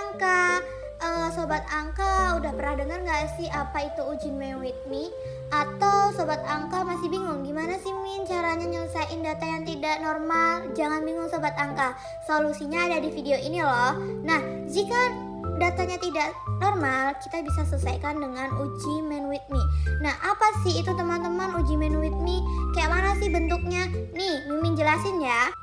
angka. Sobat angka udah pernah dengar gak sih apa itu uji main with me? Atau sobat angka masih bingung gimana sih Min caranya nyelesain data yang tidak normal? Jangan bingung sobat angka, solusinya ada di video ini loh. Nah, jika datanya tidak normal, kita bisa selesaikan dengan uji main with me. Nah, apa sih itu teman-teman uji main with me? Kayak mana sih bentuknya? Nih, Mimin jelasin ya.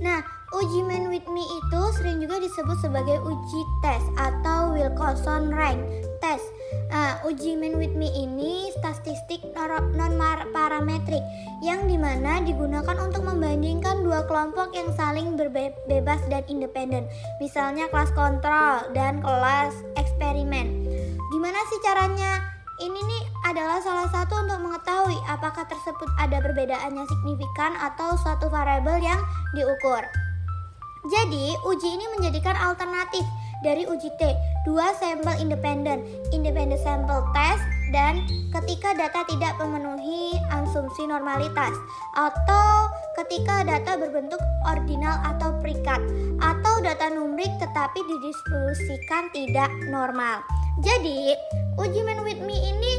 Nah, uji main with me itu sering juga disebut sebagai uji tes atau Wilcoxon rank test. Nah, uji main with me ini statistik non-parametrik yang dimana digunakan untuk membandingkan dua kelompok yang saling bebas dan independen. Misalnya kelas kontrol dan kelas eksperimen. Gimana sih caranya? Ini nih adalah salah satu untuk mengetahui apakah tersebut ada perbedaan yang signifikan atau suatu variabel yang diukur. Jadi, uji ini menjadikan alternatif dari uji T, dua sampel independen sample test, dan ketika data tidak memenuhi asumsi normalitas, atau ketika data berbentuk ordinal atau precut, atau data numerik tetapi didistribusikan tidak normal. Jadi, uji main with me ini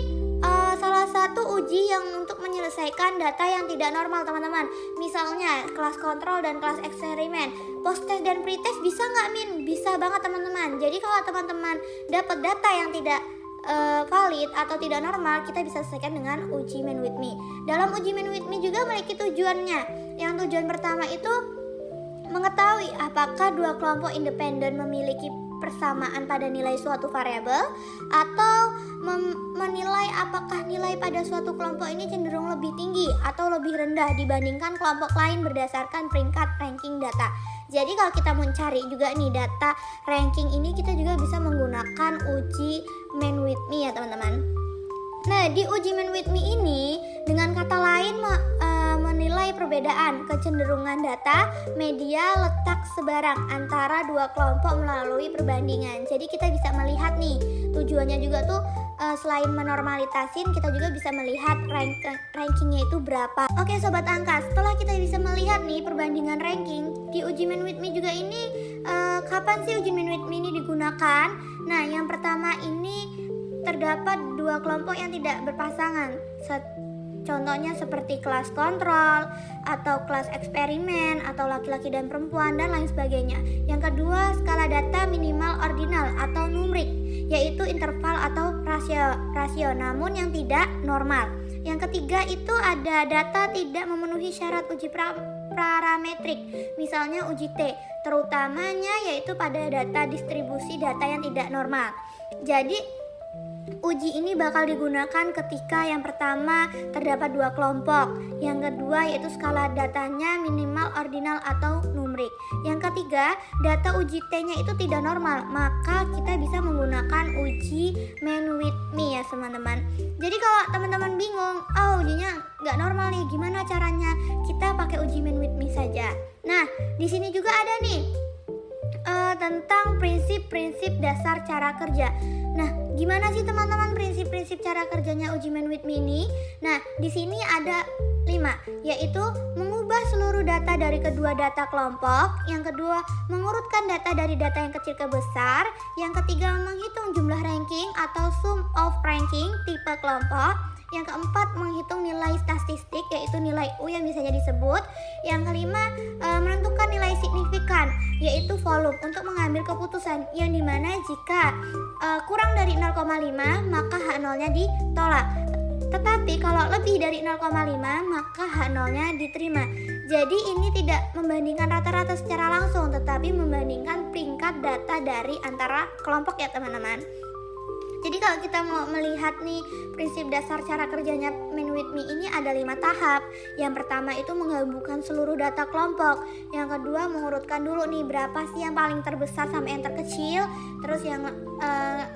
salah satu uji yang untuk menyelesaikan data yang tidak normal teman-teman. Misalnya kelas kontrol dan kelas eksperimen, post test dan pre-test bisa nggak Min? Bisa banget teman-teman. Jadi kalau teman-teman dapat data yang tidak valid atau tidak normal, kita bisa selesaikan dengan uji main with me. Dalam uji main with me juga memiliki tujuannya. Yang tujuan pertama itu mengetahui apakah dua kelompok independen memiliki persamaan pada nilai suatu variabel, atau menilai apakah nilai pada suatu kelompok ini cenderung lebih tinggi atau lebih rendah dibandingkan kelompok lain berdasarkan peringkat ranking data. Jadi kalau kita mencari juga nih data ranking ini, kita juga bisa menggunakan uji main with me ya teman-teman. Nah, di uji main with me ini dengan kata lain menilai perbedaan kecenderungan data media letak sebarang antara dua kelompok melalui perbandingan. Jadi kita bisa melihat nih tujuannya juga tuh selain menormalitasin, kita juga bisa melihat rankingnya itu berapa. Oke sobat angka, setelah kita bisa melihat nih perbandingan ranking di uji main with me juga ini, kapan sih uji main with me ini digunakan? Nah, yang pertama ini terdapat dua kelompok yang tidak berpasangan. Contohnya seperti kelas kontrol atau kelas eksperimen atau laki-laki dan perempuan dan lain sebagainya. Yang kedua, skala data minimal ordinal atau numerik, yaitu interval atau rasio namun yang tidak normal. Yang ketiga itu ada data tidak memenuhi syarat uji parametrik, misalnya uji T, terutamanya yaitu pada data distribusi data yang tidak normal. Jadi uji ini bakal digunakan ketika yang pertama terdapat dua kelompok, yang kedua yaitu skala datanya minimal ordinal atau numerik, yang ketiga data uji T-nya itu tidak normal, maka kita bisa menggunakan uji main with me ya teman-teman. Jadi kalau teman-teman bingung, ujinya nggak normal nih, gimana caranya? Kita pakai uji main with me saja. Nah, di sini juga ada nih tentang prinsip-prinsip dasar cara kerja. Nah, gimana sih teman-teman prinsip-prinsip cara kerjanya uji main with me ini? Nah, di sini ada 5, yaitu mengubah seluruh data dari kedua data kelompok, yang kedua mengurutkan data dari data yang kecil ke besar, yang ketiga menghitung jumlah ranking atau sum of ranking tipe kelompok, yang keempat menghitung nilai statistik yaitu nilai U yang biasanya disebut, yang kelima menentukan nilai signifikan yaitu volume untuk mengambil keputusan, yang dimana jika kurang dari 0,5 maka H0-nya ditolak, tetapi kalau lebih dari 0,5 maka H0-nya diterima. Jadi ini tidak membandingkan rata-rata secara langsung, tetapi membandingkan peringkat data dari antara kelompok ya teman-teman. Jadi kalau kita mau melihat nih prinsip dasar cara kerjanya main with me ini ada 5 tahap. Yang pertama itu menggabungkan seluruh data kelompok. Yang kedua mengurutkan dulu nih berapa sih yang paling terbesar sampai yang terkecil. Terus yang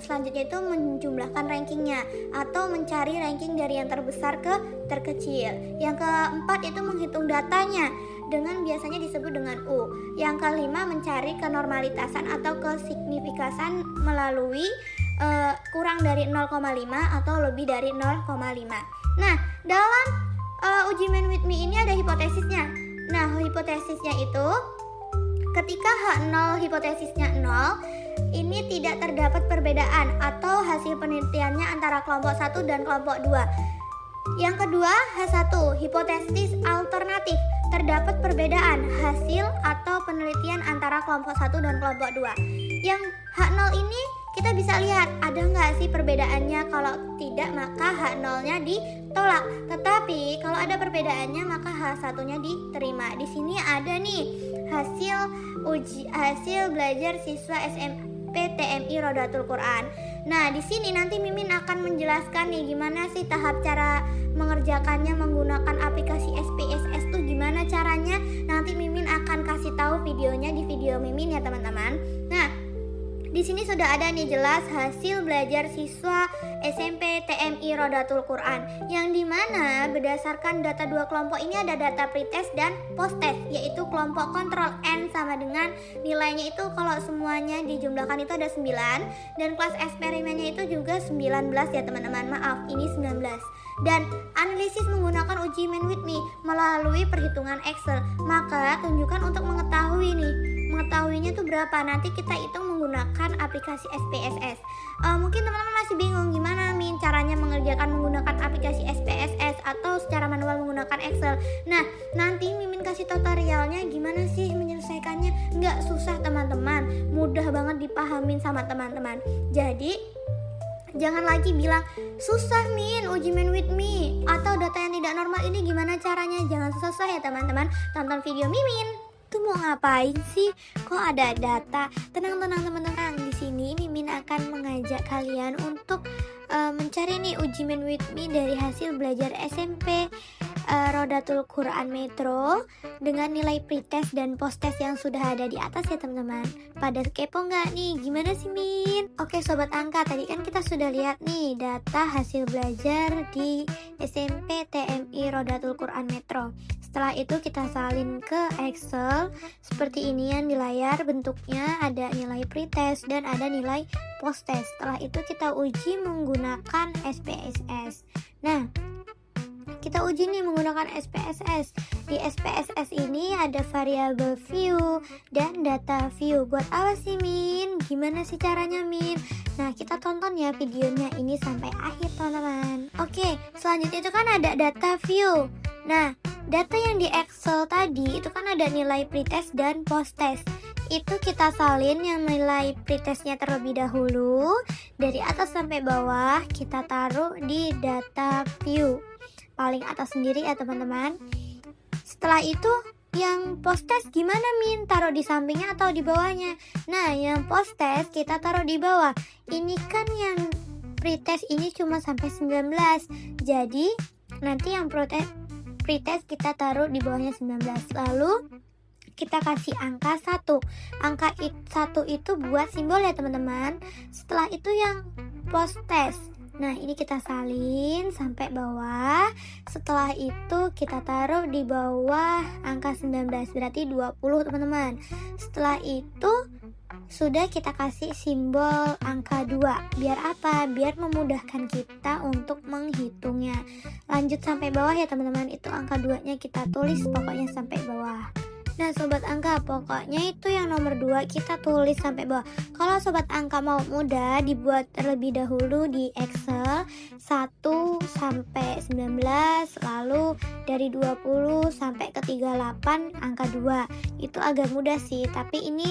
selanjutnya itu menjumlahkan rankingnya atau mencari ranking dari yang terbesar ke terkecil. Yang keempat itu menghitung datanya dengan biasanya disebut dengan U. Yang kelima mencari kenormalitasan atau kesignifikansan melalui kurang dari 0,5 atau lebih dari 0,5. Nah, dalam uji main with me ini ada hipotesisnya. Nah, hipotesisnya itu ketika H0 hipotesisnya 0, ini tidak terdapat perbedaan atau hasil penelitiannya antara kelompok 1 dan kelompok 2. Yang kedua, H1, hipotesis alternatif. Terdapat perbedaan hasil atau penelitian antara kelompok 1 dan kelompok 2. Yang H0 ini kita bisa lihat ada nggak sih perbedaannya. Kalau tidak maka H0-nya ditolak. Tetapi kalau ada perbedaannya maka H1-nya diterima. Di sini ada nih hasil belajar siswa SMP TMI Rodatul Quran. Nah, di sini nanti Mimin akan menjelaskan nih gimana sih tahap cara mengerjakannya menggunakan aplikasi SPSS tuh gimana caranya. Nanti Mimin akan kasih tahu videonya di video Mimin ya teman-teman. Nah, di sini sudah ada nih jelas hasil belajar siswa SMP TMI Rodatul Quran, yang dimana berdasarkan data dua kelompok ini ada data pretest dan posttest, yaitu kelompok kontrol N sama dengan nilainya itu kalau semuanya dijumlahkan itu ada 9, dan kelas eksperimennya itu juga 19 ya teman-teman, maaf ini 19. Dan analisis menggunakan uji main with me melalui perhitungan Excel. Maka tunjukkan untuk mengetahuinya tuh berapa. Nanti kita hitung menggunakan aplikasi SPSS. Mungkin teman-teman masih bingung gimana Min caranya mengerjakan menggunakan aplikasi SPSS atau secara manual menggunakan Excel. Nah, nanti Mimin kasih tutorialnya gimana sih menyelesaikannya. Nggak susah teman-teman, mudah banget dipahamin sama teman-teman. Jadi jangan lagi bilang susah Min uji main with me atau data yang tidak normal ini gimana caranya. Jangan susah-susah ya teman-teman, tonton video Mimin. Tuh mau ngapain sih? Kok ada data? Tenang teman-teman. Di sini Mimin akan mengajak kalian untuk mencari nih uji main with me dari hasil belajar SMP Rodatul Quran Metro dengan nilai pretest dan posttest yang sudah ada di atas ya teman-teman. Pada kepo nggak nih gimana sih Min? Oke sobat angka, tadi kan kita sudah lihat nih data hasil belajar di SMP TMI Rodatul Quran Metro. Setelah itu kita salin ke Excel seperti ini yang di layar, bentuknya ada nilai pretest dan ada nilai posttest. Setelah itu kita uji menggunakan SPSS. Nah, kita uji nih menggunakan SPSS. Di SPSS ini ada variable view dan data view. Buat apa sih Min? Gimana sih caranya Min? Nah, kita tonton ya videonya ini sampai akhir teman-teman. Oke, selanjutnya itu kan ada data view. Nah, data yang di Excel tadi itu kan ada nilai pretest dan posttest. Itu kita salin yang nilai pretestnya terlebih dahulu. Dari atas sampai bawah kita taruh di data view paling atas sendiri ya teman-teman. Setelah itu yang posttest gimana Min? Taruh di sampingnya atau di bawahnya? Nah, yang posttest kita taruh di bawah. Ini kan yang pretest ini cuma sampai 19. Jadi nanti yang pretest kita taruh di bawahnya 19. Lalu kita kasih angka 1. Angka 1 itu buat simbol ya teman-teman. Setelah itu yang posttest. Nah, ini kita salin sampai bawah. Setelah itu kita taruh di bawah angka 19, berarti 20 teman-teman. Setelah itu sudah kita kasih simbol angka 2. Biar apa? Biar memudahkan kita untuk menghitungnya. Lanjut sampai bawah ya teman-teman. Itu angka 2-nya kita tulis pokoknya sampai bawah. Nah sobat angka, pokoknya itu yang nomor 2 kita tulis sampai bawah. Kalau sobat angka mau mudah, dibuat terlebih dahulu di Excel 1 sampai 19, lalu dari 20 sampai ke 38 angka 2. Itu agak mudah sih, tapi ini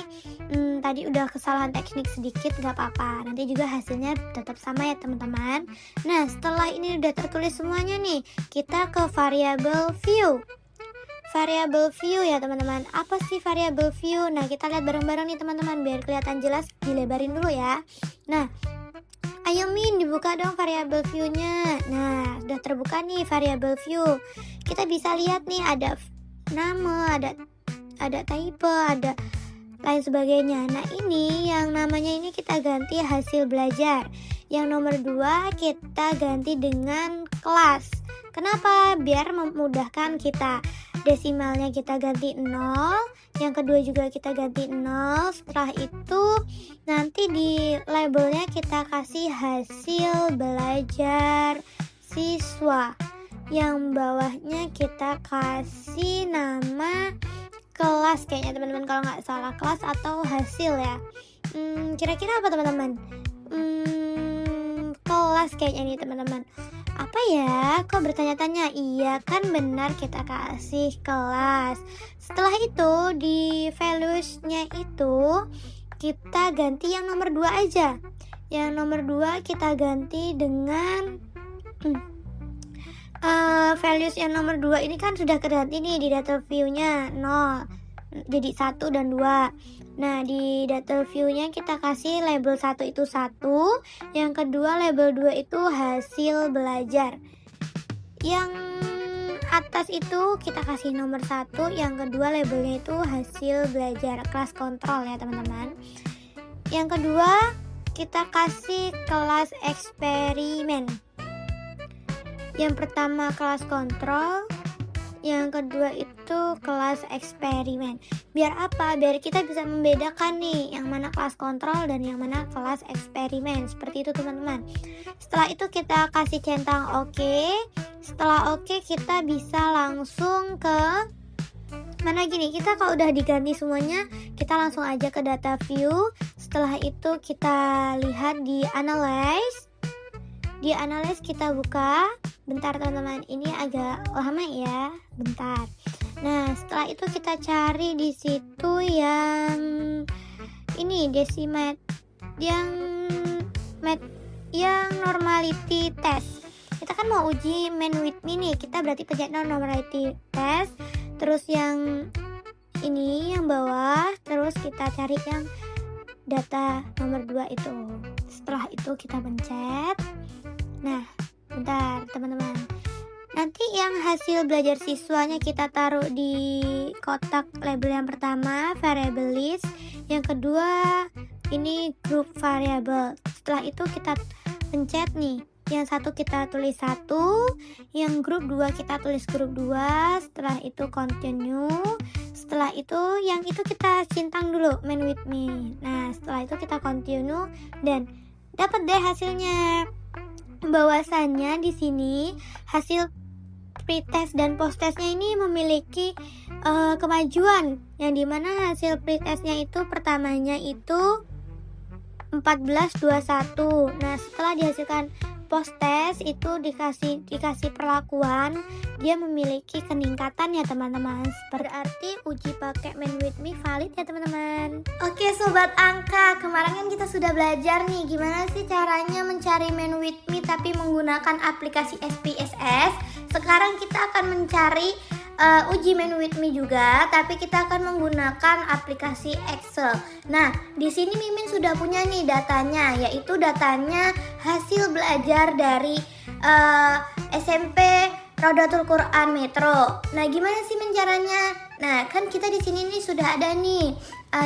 tadi udah kesalahan teknik sedikit, gak apa-apa. Nanti juga hasilnya tetap sama ya teman-teman. Nah setelah ini udah tertulis semuanya nih, kita ke variable view. Variable view ya teman-teman. Apa sih variable view? Nah, kita lihat bareng-bareng nih teman-teman biar kelihatan jelas. Dilebarin dulu ya. Nah, ayo Min dibuka dong variable view-nya. Nah, sudah terbuka nih variable view. Kita bisa lihat nih ada nama, ada type, ada lain sebagainya. Nah, ini yang namanya ini kita ganti hasil belajar. Yang nomor 2 kita ganti dengan kelas. Kenapa? Biar memudahkan kita. Desimalnya kita ganti 0, yang kedua juga kita ganti 0. Setelah itu nanti di labelnya kita kasih hasil belajar siswa. Yang bawahnya kita kasih nama kelas kayaknya teman-teman, kalau nggak salah kelas atau hasil ya. Kira-kira apa teman-teman? Kelas kayaknya nih teman-teman. Apa ya? Kok bertanya-tanya? Iya kan benar, kita kasih kelas. Setelah itu di values-nya itu kita ganti yang nomor 2 aja. Yang nomor 2 kita ganti dengan values yang nomor 2 ini kan sudah keganti nih di data view-nya 0. Jadi 1 dan 2. Nah, di data view-nya kita kasih label 1 itu 1, yang kedua label 2 itu hasil belajar. Yang atas itu kita kasih nomor 1, yang kedua labelnya itu hasil belajar, kelas kontrol ya teman-teman. Yang kedua kita kasih kelas eksperimen. Yang pertama kelas kontrol, yang kedua itu kelas eksperimen. Biar apa? Biar kita bisa membedakan nih yang mana kelas kontrol dan yang mana kelas eksperimen. Seperti itu teman-teman. Setelah itu kita kasih centang oke. Setelah oke kita bisa langsung ke mana gini, kita kalau udah diganti semuanya, kita langsung aja ke data view. Setelah itu kita lihat di analyze. Di analyze kita buka. Bentar teman-teman, ini agak lama ya, bentar. Nah, setelah itu kita cari di situ yang ini decimat, yang normality test. Kita kan mau uji main with me nih, kita berarti pencet normality test. Terus yang ini yang bawah, terus kita cari yang data nomor 2 itu. Setelah itu kita pencet. Nah, bentar teman-teman, nanti yang hasil belajar siswanya kita taruh di kotak label yang pertama variable list, yang kedua ini group variable. Setelah itu kita pencet nih, yang satu kita tulis 1, yang grup 2 kita tulis grup 2. Setelah itu continue. Setelah itu yang itu kita centang dulu main with me. Nah, setelah itu kita continue dan dapat deh hasilnya. Bahwasannya di sini hasil pretest dan posttestnya ini memiliki kemajuan, yang dimana hasil pretestnya itu pertamanya itu 1421. Nah, setelah dihasilkan posttest itu dikasih perlakuan, dia memiliki peningkatan ya teman-teman. Berarti uji pakai main with me valid ya teman-teman. Oke sobat angka, kemarin kan kita sudah belajar nih gimana sih caranya mencari main with me tapi menggunakan aplikasi SPSS. Sekarang kita akan mencari uji main with me juga, tapi kita akan menggunakan aplikasi Excel. Nah, di sini Mimin sudah punya nih datanya, yaitu datanya hasil belajar dari SMP Rodatul Quran Metro. Nah, gimana sih caranya? Nah, kan kita di sini nih sudah ada nih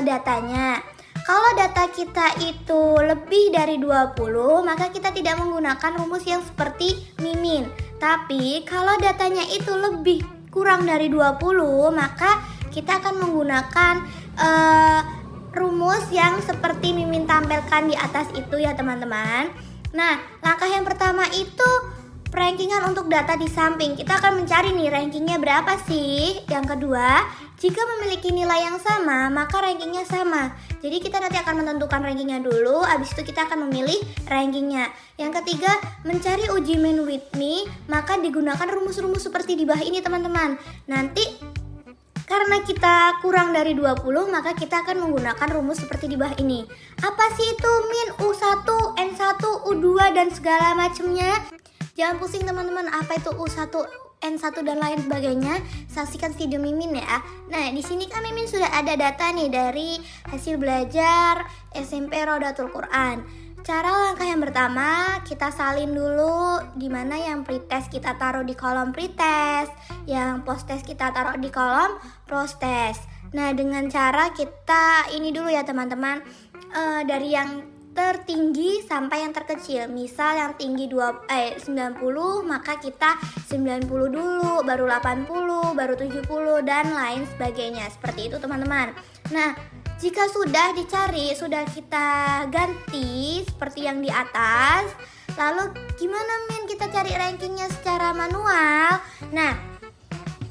datanya. Kalau data kita itu lebih dari 20, maka kita tidak menggunakan rumus yang seperti Mimin. Tapi kalau datanya itu lebih kurang dari 20, maka kita akan menggunakan rumus yang seperti Mimin tampilkan di atas itu ya teman-teman. Nah, langkah yang pertama itu rankingan untuk data di samping. Kita akan mencari nih rankingnya berapa sih. Yang kedua, jika memiliki nilai yang sama, maka rankingnya sama. Jadi kita nanti akan menentukan rankingnya dulu, habis itu kita akan memilih rankingnya. Yang ketiga, mencari uji main with me, maka digunakan rumus-rumus seperti di bawah ini teman-teman. Nanti karena kita kurang dari 20, maka kita akan menggunakan rumus seperti di bawah ini. Apa sih itu min, U1, N1, U2 dan segala macamnya? Jangan pusing teman-teman, apa itu U1, N1 dan lain sebagainya. Saksikan video Mimin ya. Nah, di sini kan Mimin sudah ada data nih dari hasil belajar SMP Rodatul Quran. Cara langkah yang pertama, kita salin dulu dimana yang pretest kita taruh di kolom pretest, yang posttest kita taruh di kolom posttest. Nah, dengan cara kita ini dulu ya teman-teman, dari yang tertinggi sampai yang terkecil. Misal yang tinggi 90, maka kita 90 dulu, baru 80, baru 70 dan lain sebagainya. Seperti itu teman-teman. Nah, jika sudah dicari, sudah kita ganti seperti yang di atas, lalu gimana Min kita cari rankingnya secara manual? Nah,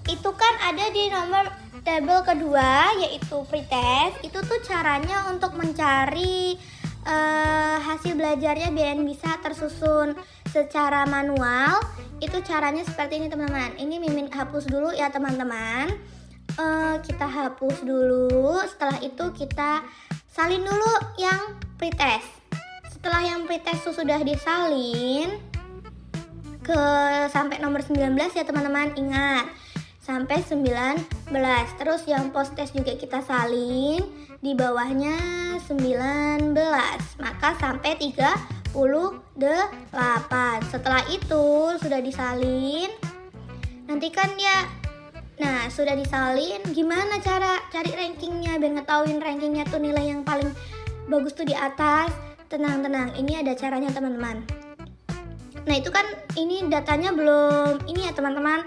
itu kan ada di nomor tabel kedua, yaitu pretest. Itu tuh caranya untuk mencari hasil belajarnya biar bisa tersusun secara manual. Itu caranya seperti ini teman-teman. Ini Mimin hapus dulu ya teman-teman. Kita hapus dulu. Setelah itu kita salin dulu yang pretest. Setelah yang pretest sudah disalin ke sampai nomor 19 ya teman-teman, ingat sampai 19. Terus yang post test juga kita salin, di bawahnya 19, maka sampai 38. Setelah itu sudah disalin, nanti kan ya, nah sudah disalin, gimana cara cari rankingnya biar ngetahuin rankingnya tuh nilai yang paling bagus tuh di atas. Tenang, ini ada caranya teman-teman. Nah itu kan ini datanya belum ini ya teman-teman,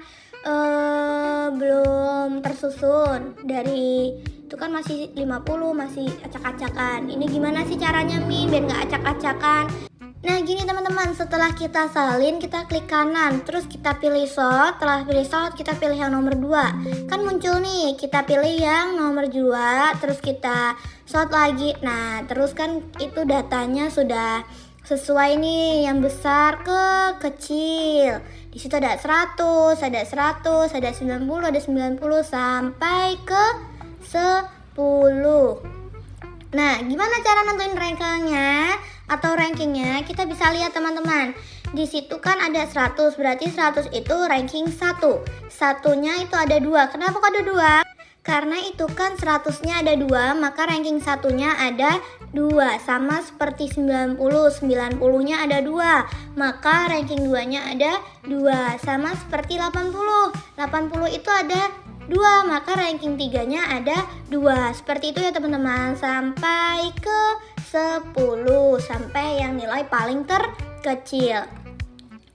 belum tersusun. Dari itu kan masih 50, masih acak-acakan. Ini gimana sih caranya Min biar nggak acak-acakan? Nah gini teman-teman, setelah kita salin kita klik kanan, terus kita pilih sort. Setelah pilih sort kita pilih yang nomor 2. Kan muncul nih, kita pilih yang nomor 2, terus kita sort lagi. Nah terus kan itu datanya sudah sesuai nih, yang besar ke kecil. Di situ ada 100, ada 100, ada 90, ada 90 sampai ke 10. Nah, gimana cara nentuin rankingnya atau rankingnya? Kita bisa lihat teman-teman. Di situ kan ada 100, berarti 100 itu ranking 1. Satunya itu ada 2. Kenapa kok ada 2? Karena itu kan 100-nya ada 2, maka ranking satunya ada 2. Sama seperti 90, 90-nya ada 2, maka ranking 2-nya ada 2. Sama seperti 80, 80 itu ada 2, maka ranking 3-nya ada 2. Seperti itu ya teman-teman, sampai ke 10, sampai yang nilai paling terkecil.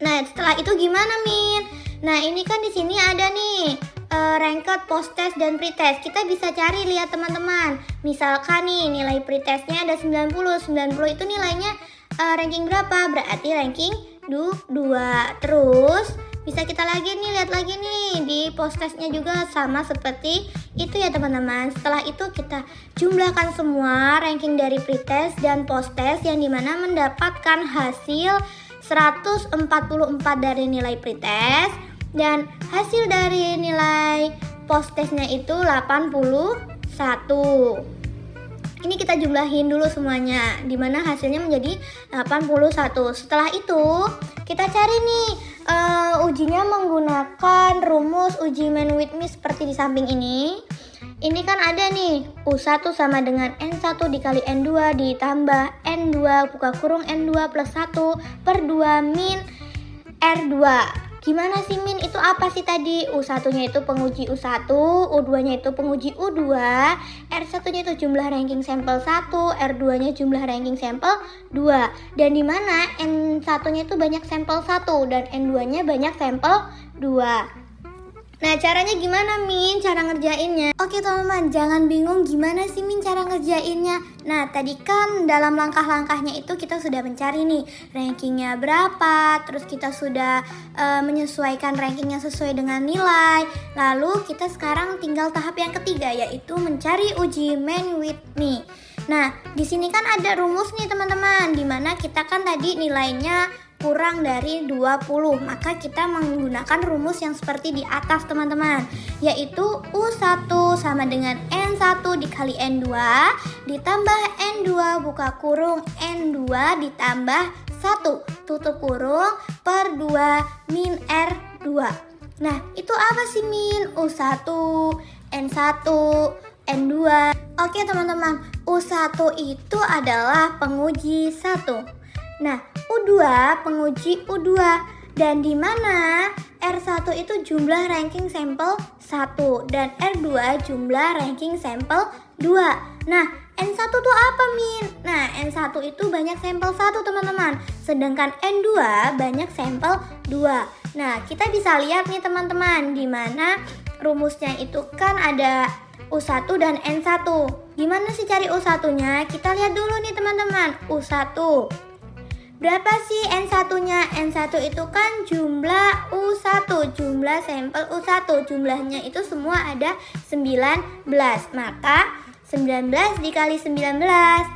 Nah, setelah itu gimana Min? Nah, ini kan di sini ada nih ranked, post test dan pretest. Kita bisa cari, lihat teman-teman. Misalkan nih nilai pretestnya ada 90. 90 itu nilainya ranking berapa? Berarti ranking 2. Terus bisa kita lagi nih, lihat lagi nih di post testnya juga sama seperti itu ya teman-teman. Setelah itu kita jumlahkan semua ranking dari pretest dan post test, yang dimana mendapatkan hasil 144 dari nilai pretest dan hasil dari nilai post testnya itu 81. Ini kita jumlahin dulu semuanya, dimana hasilnya menjadi 81. Setelah itu kita cari nih ujinya menggunakan rumus uji main with me seperti di samping ini. Ini kan ada nih U1 sama dengan N1 dikali N2 ditambah N2 buka kurung N2 plus 1 per 2 min R2. Gimana sih Min, itu apa sih tadi? U1-nya itu penguji U1, U2-nya itu penguji U2, R1-nya itu jumlah ranking sampel 1, R2-nya jumlah ranking sampel 2. Dan di mana N1-nya itu banyak sampel 1 dan N2-nya banyak sampel 2. Nah, caranya gimana Min cara ngerjainnya? Oke teman-teman, jangan bingung gimana sih Min cara ngerjainnya. Nah, tadi kan dalam langkah-langkahnya itu kita sudah mencari nih rankingnya berapa, terus kita sudah menyesuaikan rankingnya sesuai dengan nilai. Lalu kita sekarang tinggal tahap yang ketiga, yaitu mencari uji main with me. Nah, di sini kan ada rumus nih teman-teman, dimana kita kan tadi nilainya kurang dari 20, maka kita menggunakan rumus yang seperti di atas teman-teman, yaitu U1 sama dengan N1 dikali N2 ditambah N2 buka kurung N2 ditambah 1 tutup kurung per 2 min R2. Nah, itu apa sih Min? U1, N1, N2. Oke teman-teman, U1 itu adalah penguji 1. Nah, U2 penguji U2, dan di mana R1 itu jumlah ranking sampel 1 dan R2 jumlah ranking sampel 2. Nah, N1 tuh apa Min? Nah, N1 itu banyak sampel 1 teman-teman, sedangkan N2 banyak sampel 2. Nah, kita bisa lihat nih teman-teman, di mana rumusnya itu kan ada U1 dan N1. Gimana sih cari U1-nya? Kita lihat dulu nih teman-teman, U1. Berapa sih N1-nya? N1 itu kan jumlah U1, jumlah sampel U1. Jumlahnya itu semua ada 19. Maka 19 dikali 19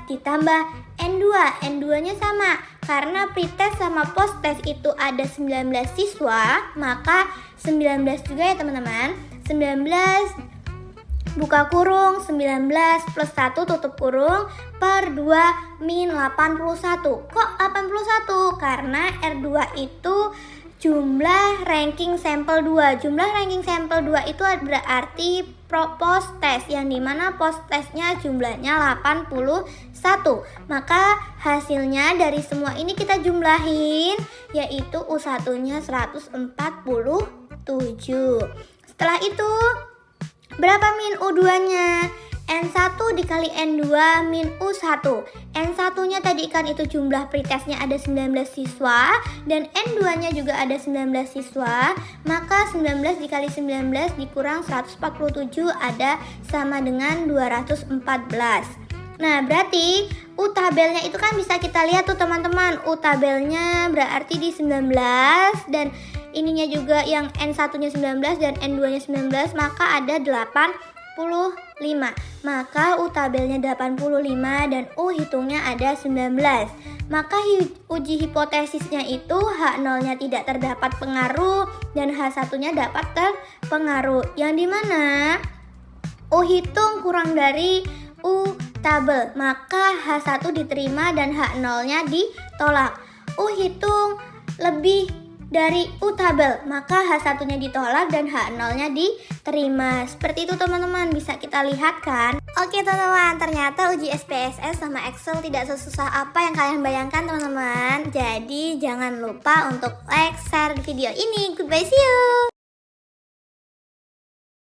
ditambah N2 nya sama. Karena pretest sama posttest itu ada 19 siswa, maka 19 juga ya teman-teman. 19 buka kurung 19 plus 1 tutup kurung per 2 min 81. Kok 81? Karena R2 itu jumlah ranking sampel 2. Jumlah ranking sampel 2 itu berarti post test, yang dimana post testnya jumlahnya 81. Maka hasilnya dari semua ini kita jumlahin, yaitu U1 nya 147. Setelah itu berapa min U2 nya? N1 dikali N2 min U1. N1 nya tadi kan itu jumlah pretestnya ada 19 siswa, dan N2 nya juga ada 19 siswa. Maka 19 dikali 19 dikurang 147 ada sama dengan 214. Nah, berarti U tabelnya itu kan bisa kita lihat tuh teman-teman. U tabelnya berarti di 19, dan ininya juga yang N1 nya 19 dan N2 nya 19, maka ada 85. Maka U tabelnya 85 dan U hitungnya ada 19. Maka uji hipotesisnya itu H0 nya tidak terdapat pengaruh dan H1 nya dapat terpengaruh. Yang dimana U hitung kurang dari U tabel, maka H1 diterima dan H0 nya ditolak. U hitung lebih dari U tabel, maka H1 nya ditolak dan H0 nya diterima. Seperti itu teman-teman, bisa kita lihat kan? Oke teman-teman, ternyata uji SPSS sama Excel tidak sesusah apa yang kalian bayangkan teman-teman. Jadi jangan lupa untuk like, share video ini. Goodbye, see you.